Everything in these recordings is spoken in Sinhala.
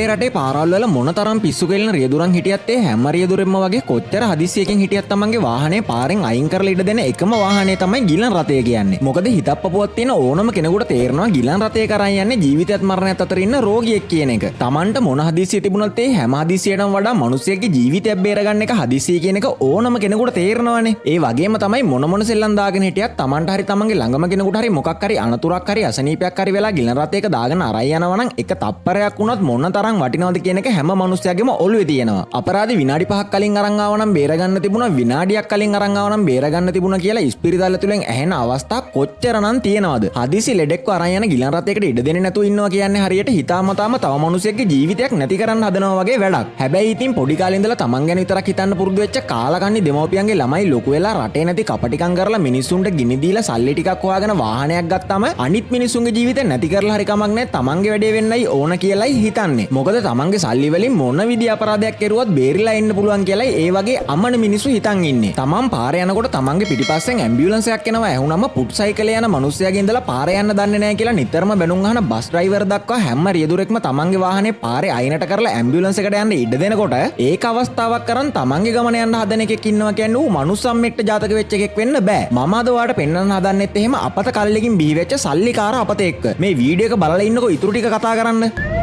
අපේ රටේ පාරවල් වල මොනතරම් පිස්සු කෙලින රියදුරන් හිටියත් ඒ හැම රියදුරෙක්ම වගේ කොච්චර හදිස්සියකින් හිටියත් තමන්ගේ වාහනේ පාරෙන් අයින් කරලා ඉඩ දෙන එකම වාහනේ තමයි ගිලන් රථය කියන්නේ. මොකද හිතප්පපුවක් තියෙන ඕනම කෙනෙකුට තේරෙනවා ගිලන් රථය කරන් යන්නේ ජීවිතයත් මරණයත් අතර ඉන්න රෝගියෙක් කියන එක. තමන්ට මොන හදිස්සිය තිබුණත් ඒ හැම හදිස්සියටම වඩා මිනිස්සෙක්ගේ ජීවිතයක් බේරගන්න එක හදිස්සිය කියන එක ඕනම කෙනෙකුට තේරෙනවානේ. ඒ වගේම තමයි මොන සෙල්ලම් දාගෙන හිටියත් තමන්ට හරි තමන්ගේ ළඟම කෙනෙකුට හරි මොකක් හරි අනතුරක් හරි අසනීපයක් හරි වෙලා ගිලන් රථයක දාගෙන අරයි යනවා නම් එක තප්පරයක් වුණත් මොන තරම් වටිනවද කියන එක හැම මිනිස්සයාගේම ඔළුවේ තියෙනවා. අපරාධي විනාඩි 5ක් කලින් අරන් ආව නම් බේරගන්න තිබුණා, විනාඩියක් කලින් අරන් ආව නම් බේරගන්න තිබුණා කියලා ඉස්පිරිතාල තුලින් ඇහෙන අවස්ථා කොච්චරනම් තියෙනවද? හදිසි ලෙඩෙක්ව අරන් යන ගිලන් රථයකට ඉඩ දෙන්නේ නැතුව ඉන්නවා කියන්නේ හරියට හිතාමතාම තව මිනිසෙක්ගේ ජීවිතයක් නැති කරන්න හදනවා වගේ වැඩක්. හැබැයි ඉතින් පොඩි කාලේ ඉඳලා තමන් ගැන විතරක් හිතන්න පුරුදු වෙච්ච කාලකන්ණි දෙමව්පියන්ගේ ළමයි ලොකු වෙලා රටේ නැති කපටිකම් කරලා මිනිස්සුන්ට ගිනි දීලා සල්ලි ටිකක් හොයාගෙන වාහනයක් ගත්තාම අනිත් මිනිස්සුන්ගේ ජීවිතේ නැති කරලා හරි කමක් නැහැ, තමන්ගේ වැඩේ වෙන්නයි ඕන කියලායි හිතන්නේ. මොකද තමන්ගේ සල්ලි වලින් මොන විදිහ අපරාධයක් කරුවත් බේරිලා එන්න පුළුවන් කියලායි ඒ වගේ අමන මිනිස්සු හිතන් ඉන්නේ. තමන් පාරේ යනකොට තමන්ගේ පිටිපස්සෙන් ඇම්බියුලන්ස් එකක් එනවා ඇහුනම පුට් සයිකලේ යන මිනිස්සයාගේ ඉඳලා පාරේ යන්න දන්නේ නැහැ කියලා නිතරම බැනුම් අහන බස් ඩ්‍රයිවර් දක්වා හැම රියදුරෙක්ම තමන්ගේ වාහනේ පාරේ අයිනට කරලා ඇම්බියුලන්ස් එකට යන්න ඉඩ දෙනකොට ඒක අවස්ථාවක් කරන් තමන්ගේ ගමන යන්න හදන එකෙක් ඉන්නවා කියන්නේ ඌ මනුස්සම්මෙක්ට ජාතක වෙච්ච එකෙක් වෙන්න බෑ. මම අද ඔයාලට පෙන්වන්න හදන්නෙත් එහෙම අපත කල්ලකින් බිහි වෙච්ච සල්ලිකාර අපතේ එක්ක. මේ වීඩියෝ එක බලලා ඉන්නකෝ ඉතුරු ටික කතා කරන්න.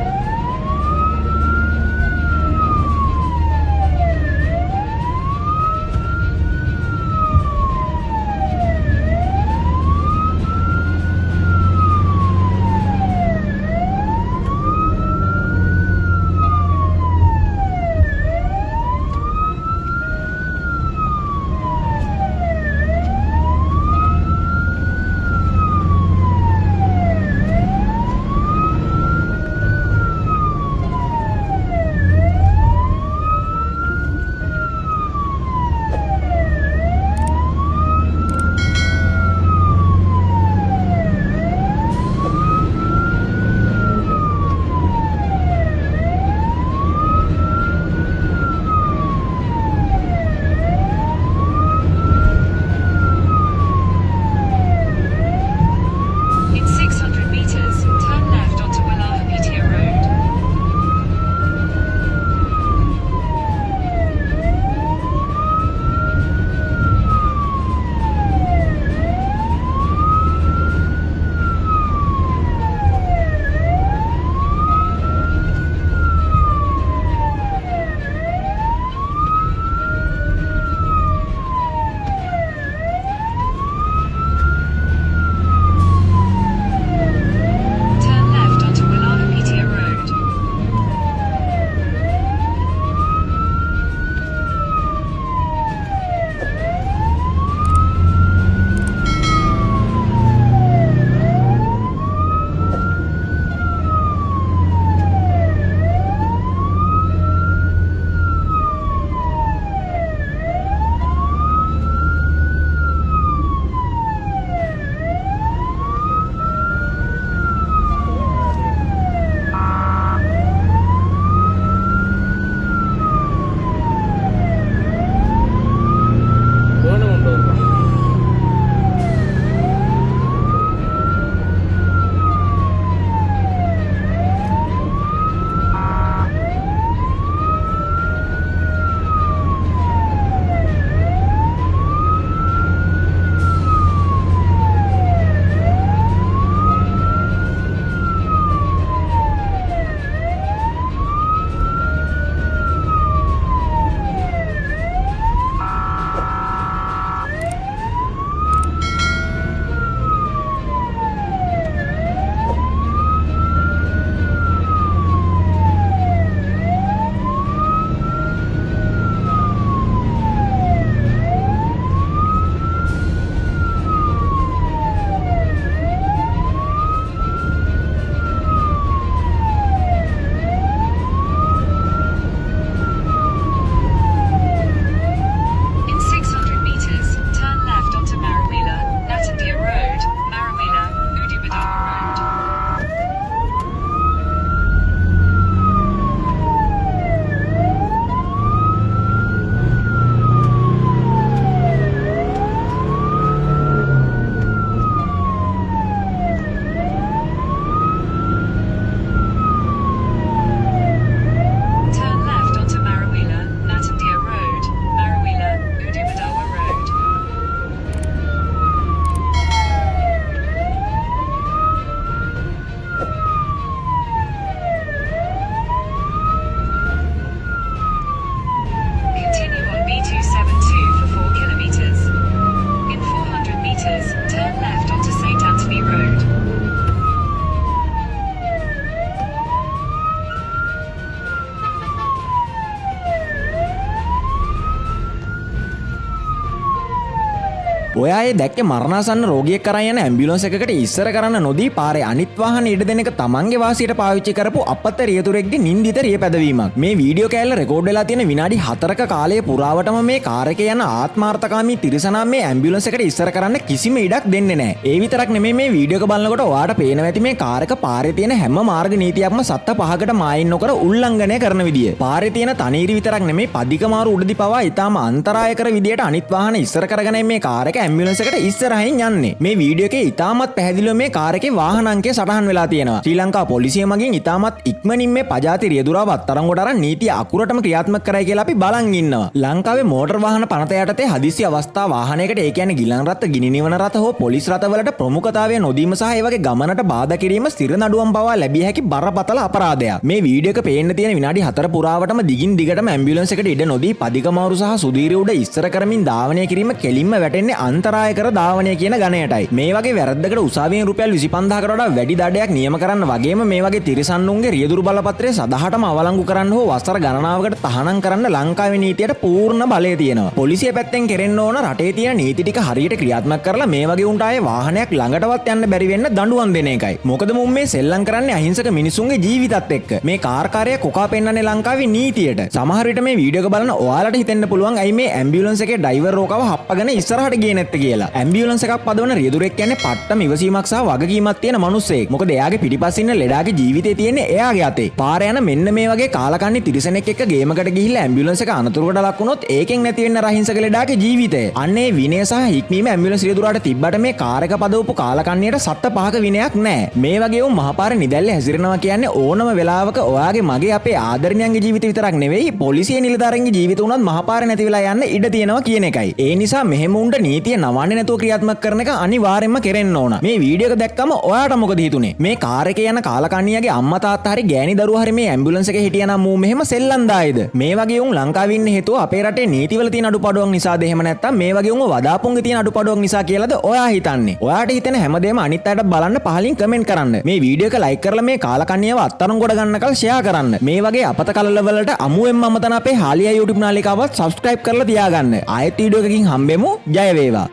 ඔයා ඒ දැක්කේ මරණාසන්න රෝගියෙක් කරන් යන ඇම්බියුලන්ස් එකකට ඉස්සර කරන්න නොදී පාරේ අනිත් වාහනේ ඉඩ දෙන එක තමන්ගේ වාසියට පාවිච්චි කරපු අපත්ත රියදුරෙක්ගේ නින්දිත රිය පැදවීමක්. මේ වීඩියෝ කෑල්ල රෙකෝඩ් වෙලා තියෙන විනාඩි 4ක කාලය පුරාවටම මේ කාර් එකේ යන ආත්මාර්ථකාමී තිරසනා මේ ඇම්බියුලන්ස් එකට ඉස්සර කරන්න කිසිම ඉඩක් දෙන්නේ නැහැ. ඒ විතරක් නෙමෙයි මේ වීඩියෝ එක බලනකොට ඔයාට පේනවා ඇති මේ කාර් එක පාරේ තියෙන හැම මාර්ග නීතියක්ම සත්ත පහකට මායින් නොකර උල්ලංඝනය කරන විදිය. පාරේ තියෙන තනීරි විතරක් නෙමෙයි පදික මාරු උඩදී පවා ඊටාම අන්තරායකර විදියට අනිත් වාහන ඉස්සර කරගෙන මේ කාර් එක ඇම්බියුලන්ස් එකට ඉස්සරහින් යන්නේ. මේ වීඩියෝ එකේ ඊටාමත් පැහැදිලිව මේ කාර් එකේ වාහන අංකය සටහන් වෙලා තියෙනවා. ශ්‍රී ලංකා පොලිසිය මගින් ඊටාමත් ඉක්මනින් මේ පජාති රියදුරාව අත්අඩංගුවට අරන් නීතිය අකුරටම ක්‍රියාත්මක කරයි කියලා අපි බලන් ඉන්නවා. ලංකාවේ මෝටර් වාහන පනත යටතේ හදිසි අවස්ථා වාහනයකට ඒ කියන්නේ ගිලන් රථ, ගිනි නිවන රථ හෝ පොලිස් රථවලට ප්‍රමුඛතාවය නොදීම සහ ඒ වගේ ගමනට බාධා කිරීම ස්ථිර නඩුවම් පවා ලැබිය හැකි බරපතල අපරාධයක්. මේ වීඩියෝ එක පේන්න තියෙන විනාඩි 4 පුරාවටම දිගින් දිගටම ඇම්බියුලන්ස් එකට ඉඩ නොදී පදිකමාරු සහ සුදීරි උඩ ඉස්සර කරමින් ධාවනය කිරීම කෙලින්ම වැටෙන්නේ අන්තරාය කර ධාවනය කියන ගණයටයි. මේ වගේ වැරද්දකට උසාවියෙන් රුපියල් 25000කට වඩා වැඩි දඩයක් නියම කරන්න වගේම මේ වගේ තිරසන්නුන්ගේ රියදුරු බලපත්‍රය සදහටම අවලංගු කරන්න හෝ වසර ගණනාවකට තහනම් කරන්න ලංකාවේ නීතියට පූර්ණ බලය තියෙනවා. පොලිසිය පැත්තෙන් කෙරෙන්න ඕන රටේ තියෙන නීති ටික හරියට ක්‍රියාත්මක කරලා මේ වගේ උන්ට ආයේ වාහනයක් ළඟටවත් යන්න බැරි වෙන්න දඬුවම් දෙන එකයි. මොකද මුන් මේ සෙල්ලම් කරන්නේ අහිංසක මිනිසුන්ගේ ජීවිතත් එක්ක. මේ කාර්කාරය කොකා පෙන්නන්නේ ලංකාවේ නීතියට. සමහර විට මේ වීඩියෝ එක බලන ඔයාලට හිතෙන්න පුළුවන් ඇයි මේ ඇම්බියුලන්ස් එකේ ඩ්‍රයිවර් රෝකව හප්පගෙන ඉස්සරහට ගියේ නැත්තේ කියලා. ඇම්බියුලන්ස් එකක් පදවන රියදුරෙක් කියන්නේ පට්ටම ඉවසීමක් සහ වගකීමක් තියෙන මිනිස්සෙක්. මොකද එයාගේ පිටිපස්සේ ඉන්න ලෙඩාගේ ජීවිතේ තියෙන්නේ එයාගේ අතේ. පාර යන මෙන්න මේ වගේ කාලකන්ණි තිරිසනෙක් එක්ක ගේමකට ගිහිල්ලා ඇම්බියුලන්ස් එක අනතුරකට ලක් වුණොත් ඒකෙන් නැති වෙන්න රහිංසක ලෙඩාගේ ජීවිතය. අන්නේ විනය සහ හික්මීම ඇම්බියුලන්ස් රියදුරාට තිබ්බට මේ කාර් එක පදවපු කාලකන්ණියට සත්ත පහක විනයක් නැහැ. මේ වගේ උන් මහපාරේ නිදැල්ලේ හැසිරෙනවා කියන්නේ ඕනම වෙලාවක ඔයාගේ මගේ අපේ ආදරණියන්ගේ ජීවිත විතරක් නෙවෙයි පොලිසිය නිලධාරීන්ගේ ජීවිත උනත් මහපාරේ නැති වෙලා යන්න ඉඩ තියෙනවා කියන එකයි. ඒ නිසා මෙහෙම උන්ට නීතිය නවන්නේ නැතුව ක්‍රියාත්මක කරන එක අනිවාර්යයෙන්ම කෙරෙන්න ඕන. මේ වීඩියෝ එක දැක්කම ඔයාට මොකද හිතුනේ? මේ කාර් එකේ යන කාලකන්ණියගේ අම්මා තාත්තා හරි ගෑණි දරුවා හරි මේ ඇම්බියුලන්ස් එකේ හිටියනම් මූ මෙහෙම සෙල්ලම් දායිද? මේ වගේ උන් ලංකාවේ ඉන්න හේතුව අපේ රටේ නීතිවල තියෙන අඩුපාඩුවක් නිසාද එහෙම නැත්නම් මේ වගේ උන්ව වදාපොන්ගේ තියෙන අඩුපාඩුවක් නිසා කියලාද ඔයා හිතන්නේ? ඔයාට හිතෙන හැමදේම අනිත් අයට බලන්න පහලින් කමෙන්ට් කරන්න. මේ වීඩියෝ එක ලයික් කරලා මේ කාලකන්ණියව අත්අඩංගුවට ගන්නකල් ෂෙයා කරන්න. මේ වගේ අපත කලල වලට අමුවෙන්ම අමතන අපේ හාලියා YouTube නාලිකාවත් subscribe කරලා තියාගන්න. ආයෙත් වීඩියෝ එකකින් හම්බෙමු. ජය වේවා.